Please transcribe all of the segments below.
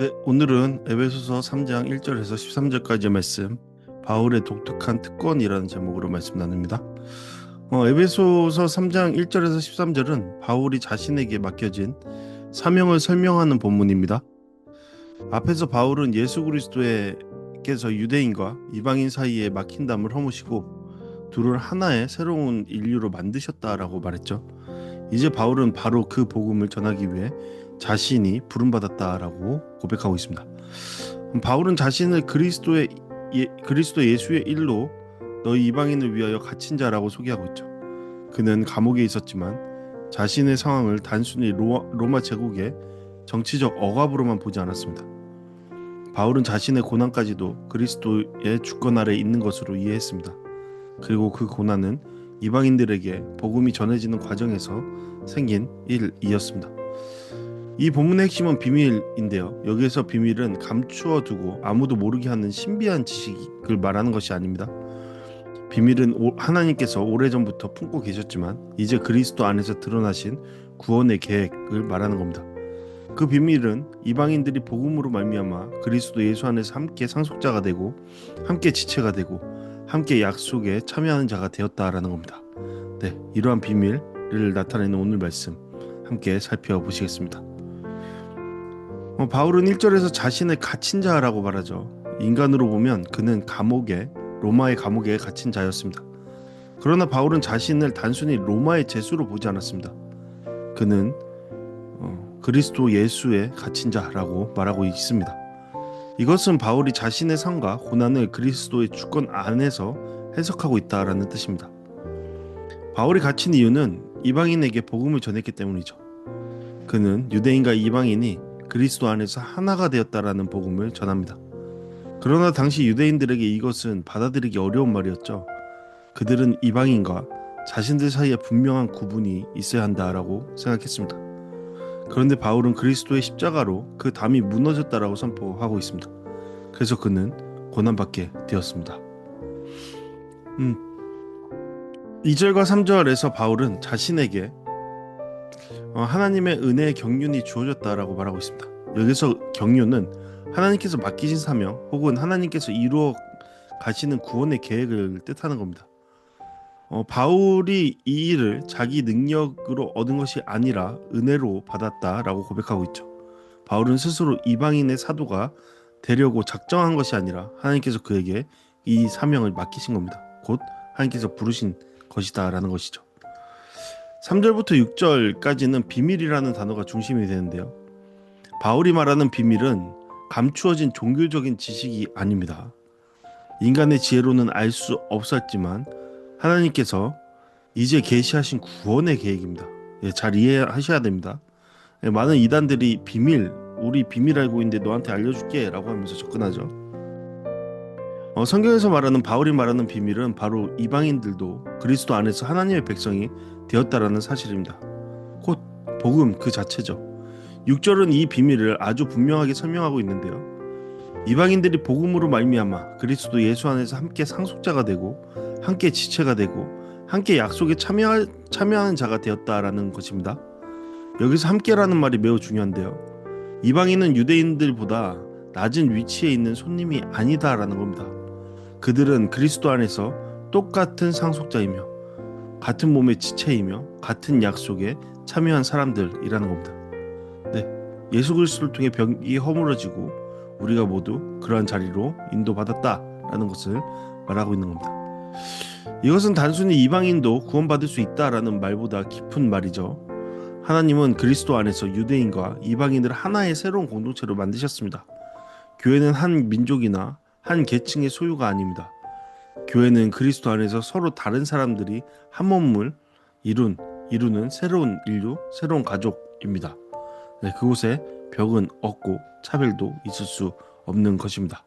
네, 오늘은 에베소서 3장 1절에서 13절까지의 말씀, 바울의 독특한 특권이라는 제목으로 말씀 나눕니다. 에베소서 3장 1절에서 13절은 바울이 자신에게 맡겨진 사명을 설명하는 본문입니다. 앞에서 바울은 예수 그리스도께서 유대인과 이방인 사이에 막힌 담을 허무시고 둘을 하나의 새로운 인류로 만드셨다라고 말했죠. 이제 바울은 바로 그 복음을 전하기 위해 자신이 부름받았다라고 고백하고 있습니다. 바울은 자신을 그리스도 예수의 일로 너희 이방인을 위하여 갇힌 자라고 소개하고 있죠. 그는 감옥에 있었지만 자신의 상황을 단순히 로마 제국의 정치적 억압으로만 보지 않았습니다. 바울은 자신의 고난까지도 그리스도의 주권 아래 있는 것으로 이해했습니다. 그리고 그 고난은 이방인들에게 복음이 전해지는 과정에서 생긴 일이었습니다. 이 본문의 핵심은 비밀인데요. 여기에서 비밀은 감추어 두고 아무도 모르게 하는 신비한 지식을 말하는 것이 아닙니다. 비밀은 하나님께서 오래전부터 품고 계셨지만 이제 그리스도 안에서 드러나신 구원의 계획을 말하는 겁니다. 그 비밀은 이방인들이 복음으로 말미암아 그리스도 예수 안에서 함께 상속자가 되고 함께 지체가 되고 함께 약속에 참여하는 자가 되었다라는 겁니다. 네, 이러한 비밀을 나타내는 오늘 말씀 함께 살펴보시겠습니다. 바울은 1절에서 자신을 갇힌 자라고 말하죠. 인간으로 보면 그는 로마의 감옥에 갇힌 자였습니다. 그러나 바울은 자신을 단순히 로마의 죄수로 보지 않았습니다. 그는 그리스도 예수에 갇힌 자라고 말하고 있습니다. 이것은 바울이 자신의 삶과 고난을 그리스도의 주권 안에서 해석하고 있다라는 뜻입니다. 바울이 갇힌 이유는 이방인에게 복음을 전했기 때문이죠. 그는 유대인과 이방인이 그리스도 안에서 하나가 되었다라는 복음을 전합니다. 그러나 당시 유대인들에게 이것은 받아들이기 어려운 말이었죠. 그들은 이방인과 자신들 사이에 분명한 구분이 있어야 한다라고 생각했습니다. 그런데 바울은 그리스도의 십자가로 그 담이 무너졌다라고 선포하고 있습니다. 그래서 그는 고난받게 되었습니다. 2절과 3절에서 바울은 자신에게 하나님의 은혜의 경륜이 주어졌다라고 말하고 있습니다. 여기서 경륜은 하나님께서 맡기신 사명 혹은 하나님께서 이루어 가시는 구원의 계획을 뜻하는 겁니다. 바울이 이 일을 자기 능력으로 얻은 것이 아니라 은혜로 받았다라고 고백하고 있죠. 바울은 스스로 이방인의 사도가 되려고 작정한 것이 아니라 하나님께서 그에게 이 사명을 맡기신 겁니다. 곧 하나님께서 부르신 것이다라는 것이죠. 3절부터 6절까지는 비밀이라는 단어가 중심이 되는데요. 바울이 말하는 비밀은 감추어진 종교적인 지식이 아닙니다. 인간의 지혜로는 알 수 없었지만 하나님께서 이제 계시하신 구원의 계획입니다. 잘 이해하셔야 됩니다. 많은 이단들이 우리 비밀 알고 있는데 너한테 알려줄게 라고 하면서 접근하죠. 성경에서 말하는 바울이 말하는 비밀은 바로 이방인들도 그리스도 안에서 하나님의 백성이 되었다라는 사실입니다. 곧 복음 그 자체죠. 6절은 이 비밀을 아주 분명하게 설명하고 있는데요. 이방인들이 복음으로 말미암아 그리스도 예수 안에서 함께 상속자가 되고 함께 지체가 되고 함께 약속에 참여하는 자가 되었다라는 것입니다. 여기서 함께라는 말이 매우 중요한데요. 이방인은 유대인들보다 낮은 위치에 있는 손님이 아니다라는 겁니다. 그들은 그리스도 안에서 똑같은 상속자이며 같은 몸의 지체이며 같은 약속에 참여한 사람들이라는 겁니다. 네, 예수 그리스도를 통해 벽이 허물어지고 우리가 모두 그러한 자리로 인도받았다라는 것을 말하고 있는 겁니다. 이것은 단순히 이방인도 구원받을 수 있다라는 말보다 깊은 말이죠. 하나님은 그리스도 안에서 유대인과 이방인을 하나의 새로운 공동체로 만드셨습니다. 교회는 한 민족이나 한 계층의 소유가 아닙니다. 교회는 그리스도 안에서 서로 다른 사람들이 한 몸을 이루는 새로운 인류, 새로운 가족입니다. 네, 그곳에 벽은 없고 차별도 있을 수 없는 것입니다.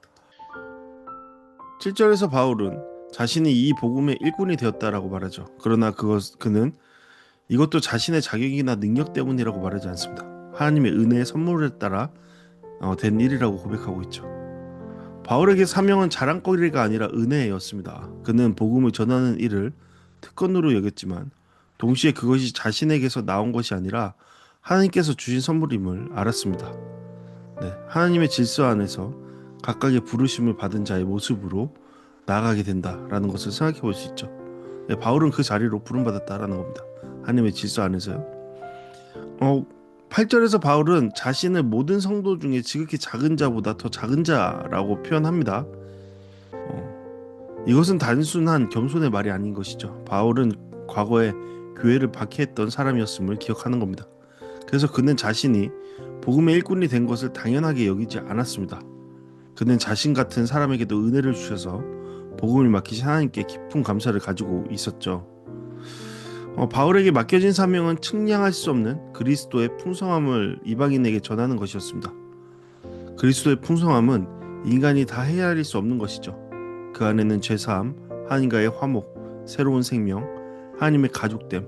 7절에서 바울은 자신이 이 복음의 일꾼이 되었다라고 말하죠. 그러나 그는 이것도 자신의 자격이나 능력 때문이라고 말하지 않습니다. 하나님의 은혜의 선물에 따라 된 일이라고 고백하고 있죠. 바울에게 사명은 자랑거리가 아니라 은혜였습니다. 그는 복음을 전하는 일을 특권으로 여겼지만 동시에 그것이 자신에게서 나온 것이 아니라 하나님께서 주신 선물임을 알았습니다. 네, 하나님의 질서 안에서 각각의 부르심을 받은 자의 모습으로 나아가게 된다라는 것을 생각해 볼 수 있죠. 네, 바울은 그 자리로 부름받았다라는 겁니다. 하나님의 질서 안에서요. 8절에서 바울은 자신을 모든 성도 중에 지극히 작은 자보다 더 작은 자라고 표현합니다. 이것은 단순한 겸손의 말이 아닌 것이죠. 바울은 과거에 교회를 박해했던 사람이었음을 기억하는 겁니다. 그래서 그는 자신이 복음의 일꾼이 된 것을 당연하게 여기지 않았습니다. 그는 자신 같은 사람에게도 은혜를 주셔서 복음을 맡기신 하나님께 깊은 감사를 가지고 있었죠. 바울에게 맡겨진 사명은 측량할 수 없는 그리스도의 풍성함을 이방인에게 전하는 것이었습니다. 그리스도의 풍성함은 인간이 다 헤아릴 수 없는 것이죠. 그 안에는 죄사함, 하나님과의 화목, 새로운 생명, 하나님의 가족됨,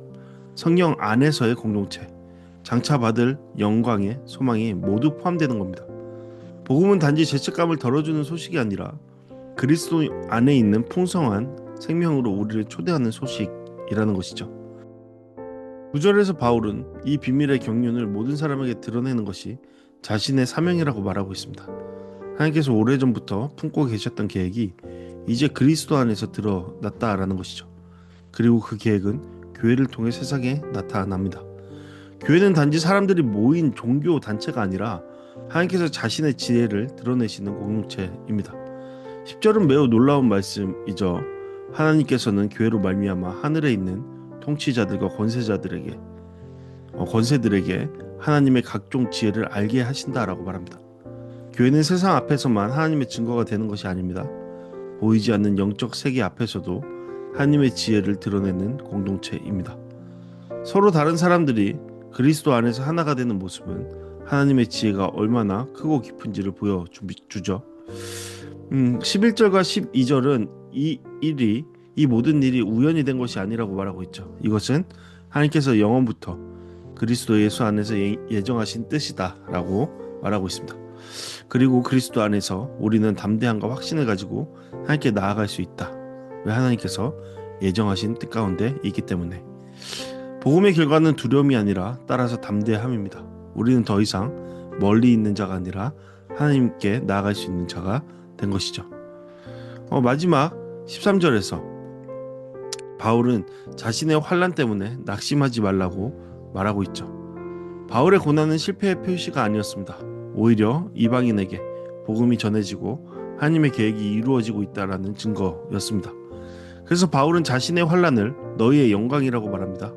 성령 안에서의 공동체, 장차 받을 영광의 소망이 모두 포함되는 겁니다. 복음은 단지 죄책감을 덜어주는 소식이 아니라 그리스도 안에 있는 풍성한 생명으로 우리를 초대하는 소식이라는 것이죠. 9절에서 바울은 이 비밀의 경륜을 모든 사람에게 드러내는 것이 자신의 사명이라고 말하고 있습니다. 하나님께서 오래전부터 품고 계셨던 계획이 이제 그리스도 안에서 드러났다라는 것이죠. 그리고 그 계획은 교회를 통해 세상에 나타납니다. 교회는 단지 사람들이 모인 종교 단체가 아니라 하나님께서 자신의 지혜를 드러내시는 공동체입니다. 10절은 매우 놀라운 말씀이죠. 하나님께서는 교회로 말미암아 하늘에 있는 통치자들과 권세들에게 하나님의 각종 지혜를 알게 하신다라고 말합니다. 교회는 세상 앞에서만 하나님의 증거가 되는 것이 아닙니다. 보이지 않는 영적 세계 앞에서도 하나님의 지혜를 드러내는 공동체입니다. 서로 다른 사람들이 그리스도 안에서 하나가 되는 모습은 하나님의 지혜가 얼마나 크고 깊은지를 보여주죠. 11절과 12절은 이 모든 일이 우연이 된 것이 아니라고 말하고 있죠. 이것은 하나님께서 영원부터 그리스도 예수 안에서 예정하신 뜻이다 라고 말하고 있습니다. 그리고 그리스도 안에서 우리는 담대함과 확신을 가지고 하나님께 나아갈 수 있다. 왜? 하나님께서 예정하신 뜻 가운데 있기 때문에. 복음의 결과는 두려움이 아니라 따라서 담대함입니다. 우리는 더 이상 멀리 있는 자가 아니라 하나님께 나아갈 수 있는 자가 된 것이죠. 마지막 13절에서 바울은 자신의 환난 때문에 낙심하지 말라고 말하고 있죠. 바울의 고난은 실패의 표시가 아니었습니다. 오히려 이방인에게 복음이 전해지고 하나님의 계획이 이루어지고 있다라는 증거였습니다. 그래서 바울은 자신의 환난을 너희의 영광이라고 말합니다.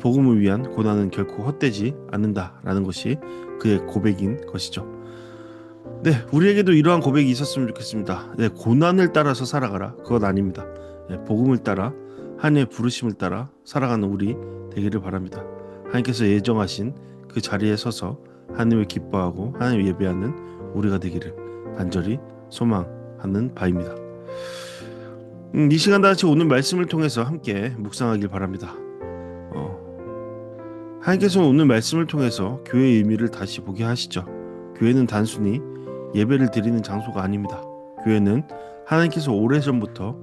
복음을 위한 고난은 결코 헛되지 않는다라는 것이 그의 고백인 것이죠. 네, 우리에게도 이러한 고백이 있었으면 좋겠습니다. 네, 고난을 따라서 살아가라. 그건 아닙니다. 네, 복음을 따라 하나님의 부르심을 따라 살아가는 우리 되기를 바랍니다. 하나님께서 예정하신 그 자리에 서서 하나님을 기뻐하고 하나님을 예배하는 우리가 되기를 간절히 소망하는 바입니다. 이 시간 다같이 오늘 말씀을 통해서 함께 묵상하길 바랍니다. 하나님께서 오늘 말씀을 통해서 교회의 의미를 다시 보게 하시죠. 교회는 단순히 예배를 드리는 장소가 아닙니다. 교회는 하나님께서 오래전부터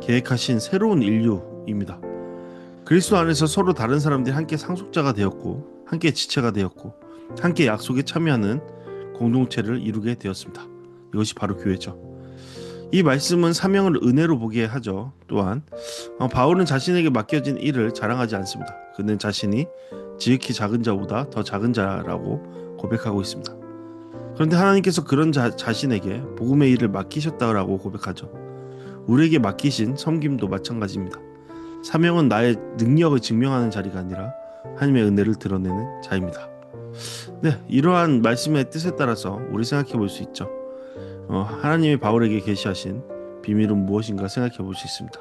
계획하신 새로운 인류입니다. 그리스도 안에서 서로 다른 사람들이 함께 상속자가 되었고 함께 지체가 되었고 함께 약속에 참여하는 공동체를 이루게 되었습니다. 이것이 바로 교회죠. 이 말씀은 사명을 은혜로 보게 하죠. 또한 바울은 자신에게 맡겨진 일을 자랑하지 않습니다. 그는 자신이 지극히 작은 자보다 더 작은 자라고 고백하고 있습니다. 그런데 하나님께서 그런 자신에게 복음의 일을 맡기셨다라고 고백하죠. 우리에게 맡기신 섬김도 마찬가지입니다. 사명은 나의 능력을 증명하는 자리가 아니라 하나님의 은혜를 드러내는 자입니다. 네, 이러한 말씀의 뜻에 따라서 우리 생각해 볼 수 있죠. 하나님이 바울에게 계시하신 비밀은 무엇인가 생각해 볼 수 있습니다.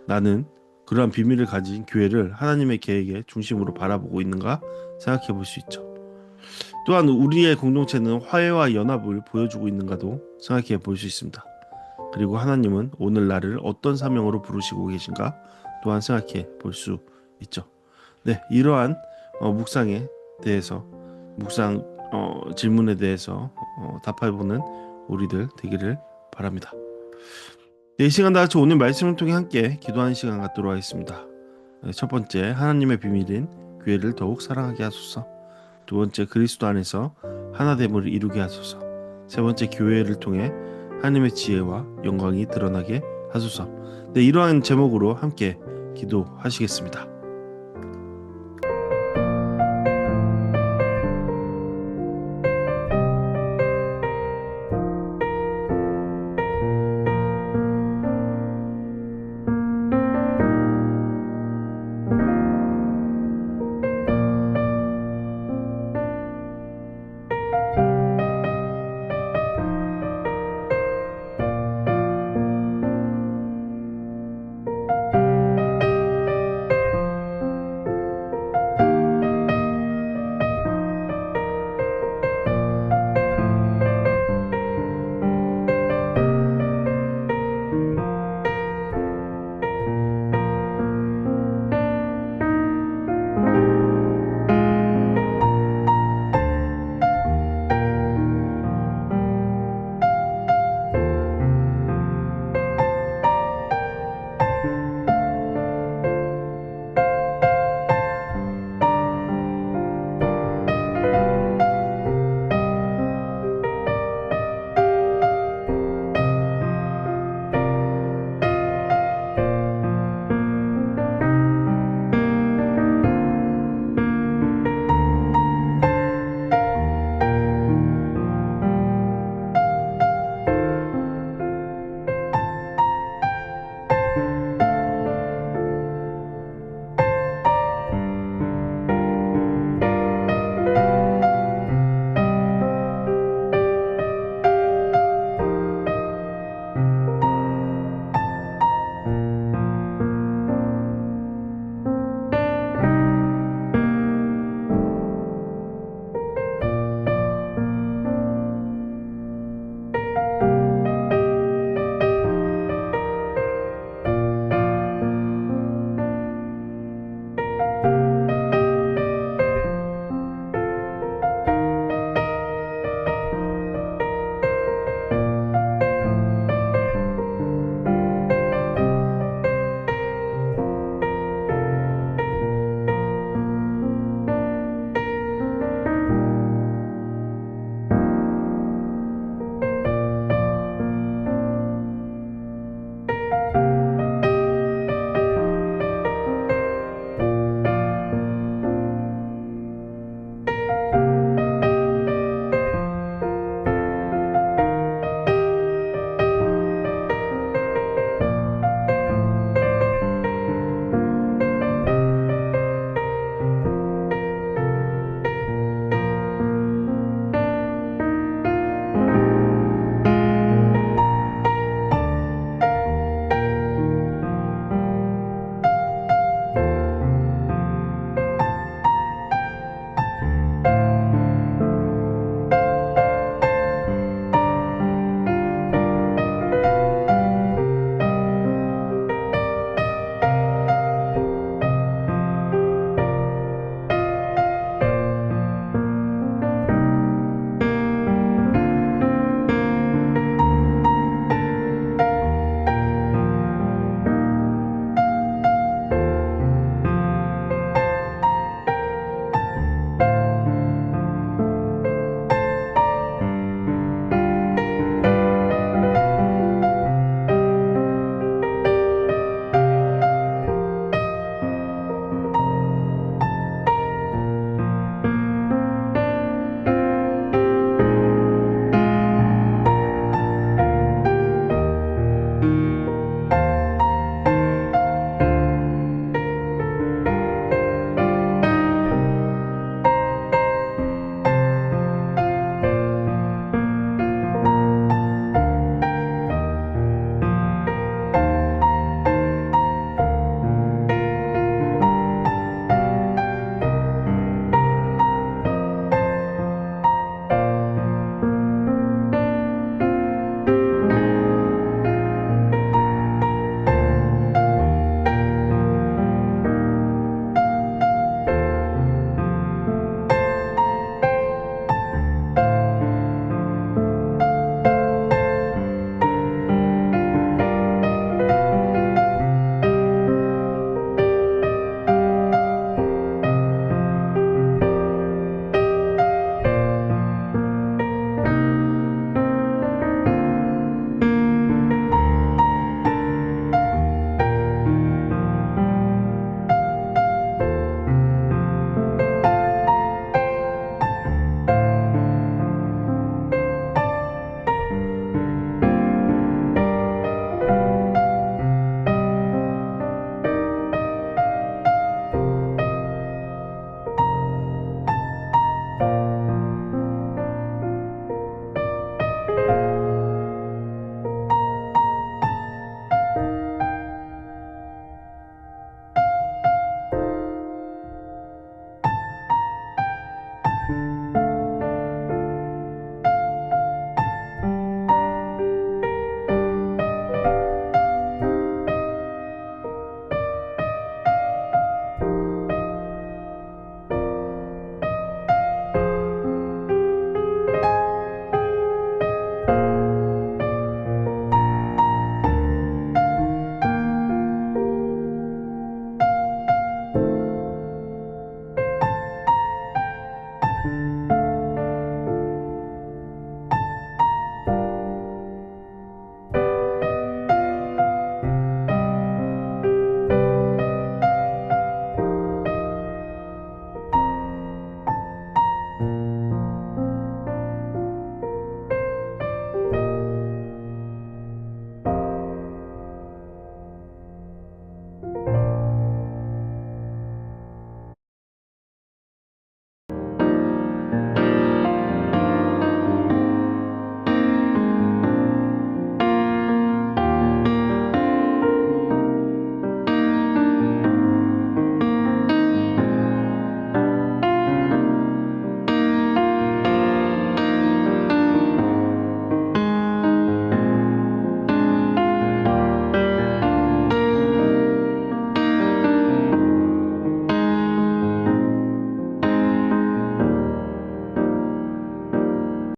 나는 그러한 비밀을 가진 교회를 하나님의 계획의 중심으로 바라보고 있는가 생각해 볼 수 있죠. 또한 우리의 공동체는 화해와 연합을 보여주고 있는가도 생각해 볼 수 있습니다. 그리고 하나님은 오늘 나를 어떤 사명으로 부르시고 계신가 또한 생각해 볼 수 있죠. 네, 이러한 묵상에 대해서 질문에 대해서 답해보는 우리들 되기를 바랍니다. 네, 이 시간 다 같이 오늘 말씀을 통해 함께 기도하는 시간 갖도록 하겠습니다. 첫 번째, 하나님의 비밀인 교회를 더욱 사랑하게 하소서. 두 번째, 그리스도 안에서 하나됨을 이루게 하소서. 세 번째, 교회를 통해 하나님의 지혜와 영광이 드러나게 하소서. 네, 이러한 제목으로 함께 기도하시겠습니다.